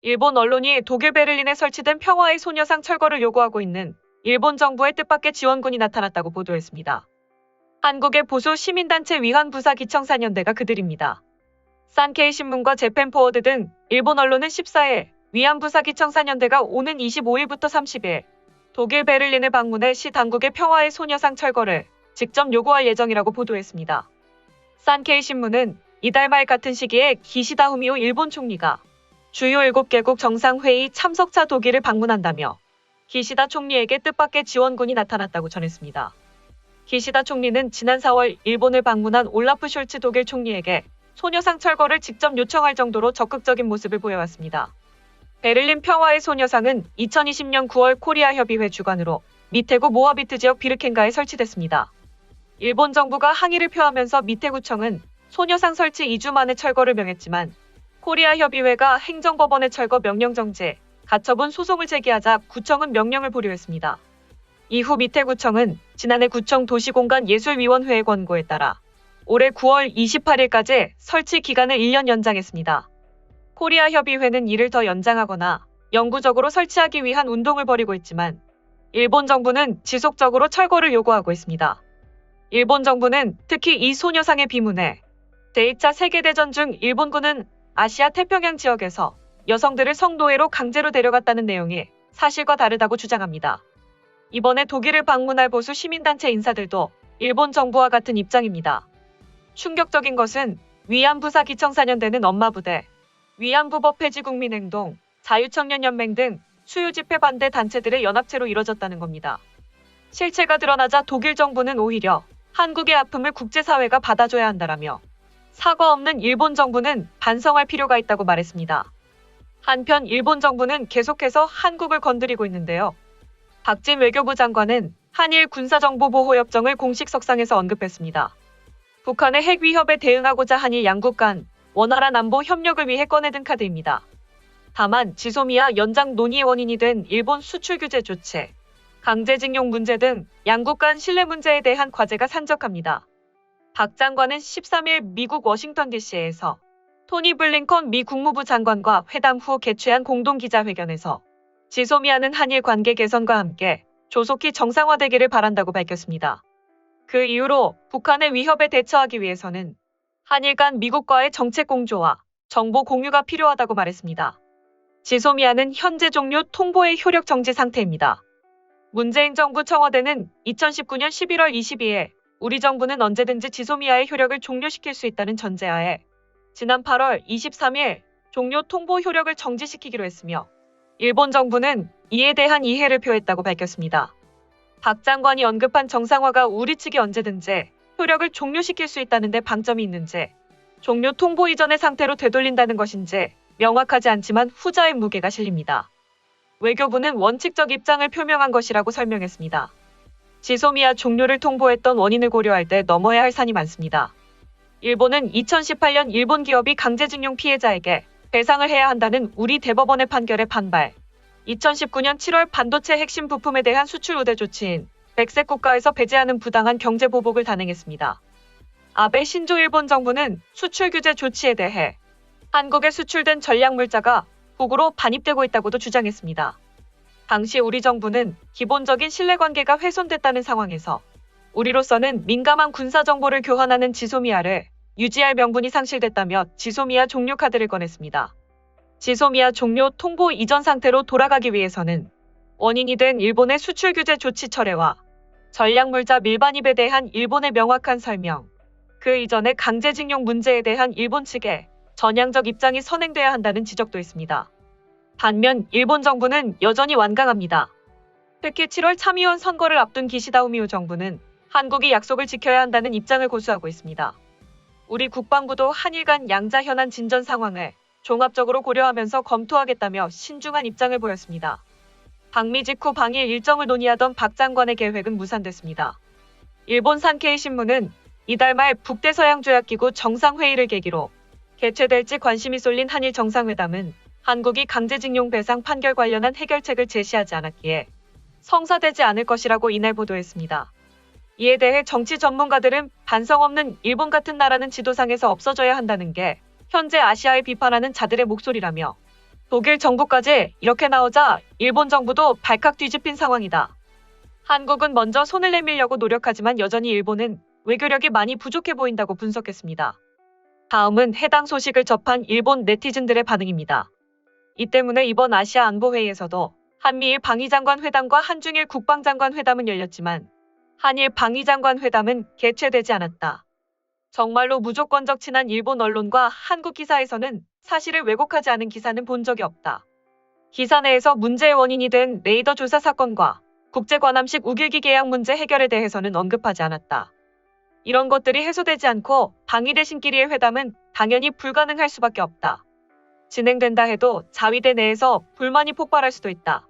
일본 언론이 독일 베를린에 설치된 평화의 소녀상 철거를 요구하고 있는 일본 정부의 뜻밖의 지원군이 나타났다고 보도했습니다. 한국의 보수 시민단체 위안부사기청사년대가 그들입니다. 산케이 신문과 재팬포워드 등 일본 언론은 14일 위안부사기청사년대가 오는 25일부터 30일 독일 베를린을 방문해 시 당국의 평화의 소녀상 철거를 직접 요구할 예정이라고 보도했습니다. 산케이 신문은 이달 말 같은 시기에 기시다 후미오 일본 총리가 주요 7개국 정상회의 참석차 독일을 방문한다며 기시다 총리에게 뜻밖의 지원군이 나타났다고 전했습니다. 기시다 총리는 지난 4월 일본을 방문한 올라프 숄츠 독일 총리에게 소녀상 철거를 직접 요청할 정도로 적극적인 모습을 보여왔습니다. 베를린 평화의 소녀상은 2020년 9월 코리아 협의회 주관으로 미테구 모하비트 지역 비르켄가에 설치됐습니다. 일본 정부가 항의를 표하면서 미테구청은 소녀상 설치 2주 만에 철거를 명했지만 코리아 협의회가 행정법원의 철거 명령 정지, 가처분 소송을 제기하자 구청은 명령을 보류했습니다. 이후 미테구청은 지난해 구청 도시공간예술위원회의 권고에 따라 올해 9월 28일까지 설치 기간을 1년 연장했습니다. 코리아 협의회는 이를 더 연장하거나 영구적으로 설치하기 위한 운동을 벌이고 있지만 일본 정부는 지속적으로 철거를 요구하고 있습니다. 일본 정부는 특히 이 소녀상의 비문에 제2차 세계대전 중 일본군은 아시아 태평양 지역에서 여성들을 성노예로 강제로 데려갔다는 내용이 사실과 다르다고 주장합니다. 이번에 독일을 방문할 보수 시민단체 인사들도 일본 정부와 같은 입장입니다. 충격적인 것은 위안부사기청사년대는 엄마부대, 위안부법 폐지 국민행동, 자유청년연맹 등 수요 집회 반대 단체들의 연합체로 이뤄졌다는 겁니다. 실체가 드러나자 독일 정부는 오히려 한국의 아픔을 국제사회가 받아줘야 한다라며 사과 없는 일본 정부는 반성할 필요가 있다고 말했습니다. 한편 일본 정부는 계속해서 한국을 건드리고 있는데요. 박진 외교부 장관은 한일 군사정보보호협정을 공식 석상에서 언급했습니다. 북한의 핵 위협에 대응하고자 한일 양국 간 원활한 안보 협력을 위해 꺼내든 카드입니다. 다만 지소미아 연장 논의의 원인이 된 일본 수출 규제 조치, 강제징용 문제 등 양국 간 신뢰 문제에 대한 과제가 산적합니다. 박 장관은 13일 미국 워싱턴 DC에서 토니 블링컨 미 국무부 장관과 회담 후 개최한 공동기자회견에서 지소미아는 한일 관계 개선과 함께 조속히 정상화되기를 바란다고 밝혔습니다. 그 이후로 북한의 위협에 대처하기 위해서는 한일 간 미국과의 정책 공조와 정보 공유가 필요하다고 말했습니다. 지소미아는 현재 종료 통보의 효력 정지 상태입니다. 문재인 정부 청와대는 2019년 11월 22일 우리 정부는 언제든지 지소미아의 효력을 종료시킬 수 있다는 전제하에 지난 8월 23일 종료 통보 효력을 정지시키기로 했으며 일본 정부는 이에 대한 이해를 표했다고 밝혔습니다. 박 장관이 언급한 정상화가 우리 측이 언제든지 효력을 종료시킬 수 있다는 데 방점이 있는지 종료 통보 이전의 상태로 되돌린다는 것인지 명확하지 않지만 후자의 무게가 실립니다. 외교부는 원칙적 입장을 표명한 것이라고 설명했습니다. 지소미아 종료를 통보했던 원인을 고려할 때 넘어야 할 산이 많습니다. 일본은 2018년 일본 기업이 강제징용 피해자에게 배상을 해야 한다는 우리 대법원의 판결에 반발, 2019년 7월 반도체 핵심 부품에 대한 수출 우대 조치인 백색 국가에서 배제하는 부당한 경제 보복을 단행했습니다. 아베 신조 일본 정부는 수출 규제 조치에 대해 한국에 수출된 전략물자가 북으로 반입되고 있다고도 주장했습니다. 당시 우리 정부는 기본적인 신뢰관계가 훼손됐다는 상황에서 우리로서는 민감한 군사정보를 교환하는 지소미아를 유지할 명분이 상실됐다며 지소미아 종료 카드를 꺼냈습니다. 지소미아 종료 통보 이전 상태로 돌아가기 위해서는 원인이 된 일본의 수출 규제 조치 철회와 전략물자 밀반입에 대한 일본의 명확한 설명, 그 이전의 강제징용 문제에 대한 일본 측의 전향적 입장이 선행돼야 한다는 지적도 있습니다. 반면 일본 정부는 여전히 완강합니다. 특히 7월 참의원 선거를 앞둔 기시다 후미오 정부는 한국이 약속을 지켜야 한다는 입장을 고수하고 있습니다. 우리 국방부도 한일 간 양자 현안 진전 상황을 종합적으로 고려하면서 검토하겠다며 신중한 입장을 보였습니다. 방미 직후 방일 일정을 논의하던 박 장관의 계획은 무산됐습니다. 일본 산케이 신문은 이달 말 북대서양조약기구 정상회의를 계기로 개최될지 관심이 쏠린 한일 정상회담은 한국이 강제징용 배상 판결 관련한 해결책을 제시하지 않았기에 성사되지 않을 것이라고 이날 보도했습니다. 이에 대해 정치 전문가들은 반성 없는 일본 같은 나라는 지도상에서 없어져야 한다는 게 현재 아시아를 비판하는 자들의 목소리라며 독일 정부까지 이렇게 나오자 일본 정부도 발칵 뒤집힌 상황이다. 한국은 먼저 손을 내밀려고 노력하지만 여전히 일본은 외교력이 많이 부족해 보인다고 분석했습니다. 다음은 해당 소식을 접한 일본 네티즌들의 반응입니다. 이 때문에 이번 아시아 안보회의에서도 한미일 방위장관 회담과 한중일 국방장관 회담은 열렸지만 한일 방위장관 회담은 개최되지 않았다. 정말로 무조건적 친한 일본 언론과 한국 기사에서는 사실을 왜곡하지 않은 기사는 본 적이 없다. 기사 내에서 문제의 원인이 된 레이더 조사 사건과 국제관함식 우길기 계약 문제 해결에 대해서는 언급하지 않았다. 이런 것들이 해소되지 않고 방위대신끼리의 회담은 당연히 불가능할 수밖에 없다. 진행된다 해도 자위대 내에서 불만이 폭발할 수도 있다.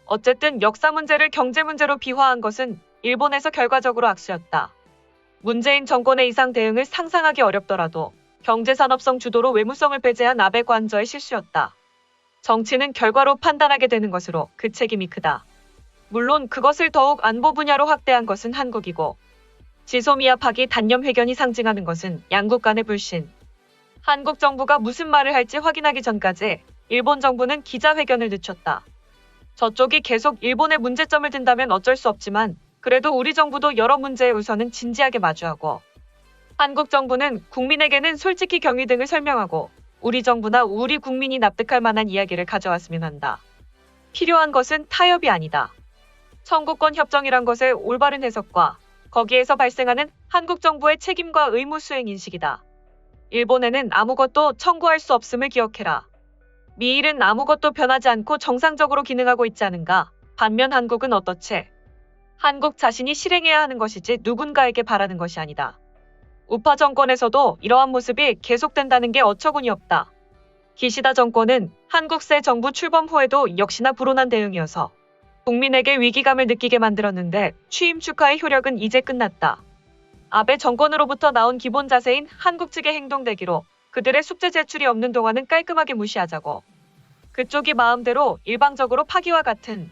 어쨌든 역사 문제를 경제 문제로 비화한 것은 일본에서 결과적으로 악수였다. 문재인 정권의 이상 대응을 상상하기 어렵더라도 경제산업성 주도로 외무성을 배제한 아베 관저의 실수였다. 정치는 결과로 판단하게 되는 것으로 그 책임이 크다. 물론 그것을 더욱 안보 분야로 확대한 것은 한국이고 지소미아 파기 단념 회견이 상징하는 것은 양국 간의 불신. 한국 정부가 무슨 말을 할지 확인하기 전까지 일본 정부는 기자회견을 늦췄다. 저쪽이 계속 일본의 문제점을 든다면 어쩔 수 없지만 그래도 우리 정부도 여러 문제에 우선은 진지하게 마주하고 한국 정부는 국민에게는 솔직히 경위 등을 설명하고 우리 정부나 우리 국민이 납득할 만한 이야기를 가져왔으면 한다. 필요한 것은 타협이 아니다. 청구권 협정이란 것의 올바른 해석과 거기에서 발생하는 한국 정부의 책임과 의무 수행 인식이다. 일본에는 아무것도 청구할 수 없음을 기억해라. 미일은 아무것도 변하지 않고 정상적으로 기능하고 있지 않은가? 반면 한국은 어떻지? 한국 자신이 실행해야 하는 것이지 누군가에게 바라는 것이 아니다. 우파 정권에서도 이러한 모습이 계속된다는 게 어처구니 없다. 기시다 정권은 한국 새 정부 출범 후에도 역시나 불온한 대응이어서 국민에게 위기감을 느끼게 만들었는데 취임 축하의 효력은 이제 끝났다. 아베 정권으로부터 나온 기본 자세인 한국 측의 행동대기로 그들의 숙제 제출이 없는 동안은 깔끔하게 무시하자고. 그쪽이 마음대로 일방적으로 파기와 같은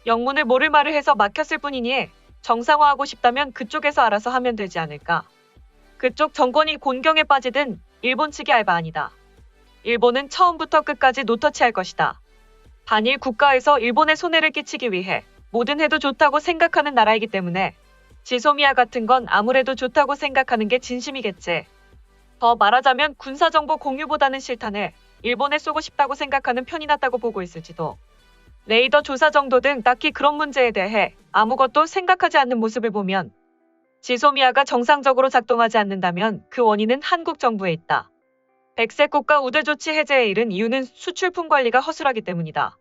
영문을 모를 말을 해서 막혔을 뿐이니 정상화하고 싶다면 그쪽에서 알아서 하면 되지 않을까. 그쪽 정권이 곤경에 빠지든 일본 측이 알 바 아니다. 일본은 처음부터 끝까지 노터치할 것이다. 반일 국가에서 일본에 손해를 끼치기 위해 뭐든 해도 좋다고 생각하는 나라이기 때문에 지소미아 같은 건 아무래도 좋다고 생각하는 게 진심이겠지. 더 말하자면 군사정보 공유보다는 실탄을 일본에 쏘고 싶다고 생각하는 편이 낫다고 보고 있을지도. 레이더 조사 정도 등 딱히 그런 문제에 대해 아무것도 생각하지 않는 모습을 보면 지소미아가 정상적으로 작동하지 않는다면 그 원인은 한국 정부에 있다. 백색 국가 우대 조치 해제에 이른 이유는 수출품 관리가 허술하기 때문이다.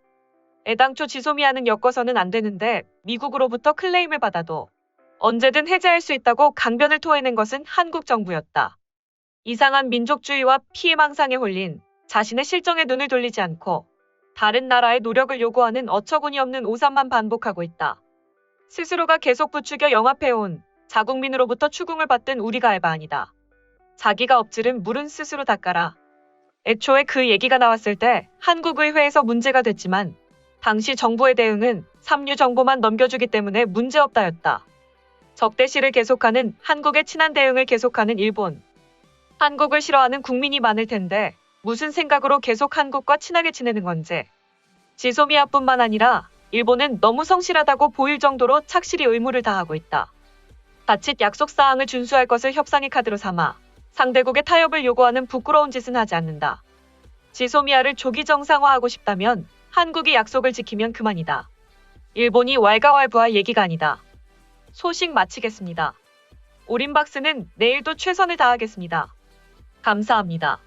애당초 지소미아는 엮어서는 안 되는데 미국으로부터 클레임을 받아도 언제든 해제할 수 있다고 강변을 토해낸 것은 한국 정부였다. 이상한 민족주의와 피해망상에 홀린 자신의 실정에 눈을 돌리지 않고 다른 나라의 노력을 요구하는 어처구니 없는 오산만 반복하고 있다. 스스로가 계속 부추겨 영합해온 자국민으로부터 추궁을 받든 우리가 알 바 아니다. 자기가 엎지른 물은 스스로 닦아라. 애초에 그 얘기가 나왔을 때 한국의회에서 문제가 됐지만 당시 정부의 대응은 삼류 정보만 넘겨주기 때문에 문제없다였다. 적대시를 계속하는 한국의 친한 대응을 계속하는 일본. 한국을 싫어하는 국민이 많을 텐데 무슨 생각으로 계속 한국과 친하게 지내는 건지. 지소미아뿐만 아니라 일본은 너무 성실하다고 보일 정도로 착실히 의무를 다하고 있다. 자칫 약속사항을 준수할 것을 협상의 카드로 삼아 상대국의 타협을 요구하는 부끄러운 짓은 하지 않는다. 지소미아를 조기 정상화하고 싶다면 한국이 약속을 지키면 그만이다. 일본이 왈가왈부할 얘기가 아니다. 소식 마치겠습니다. 오림박스는 내일도 최선을 다하겠습니다. 감사합니다.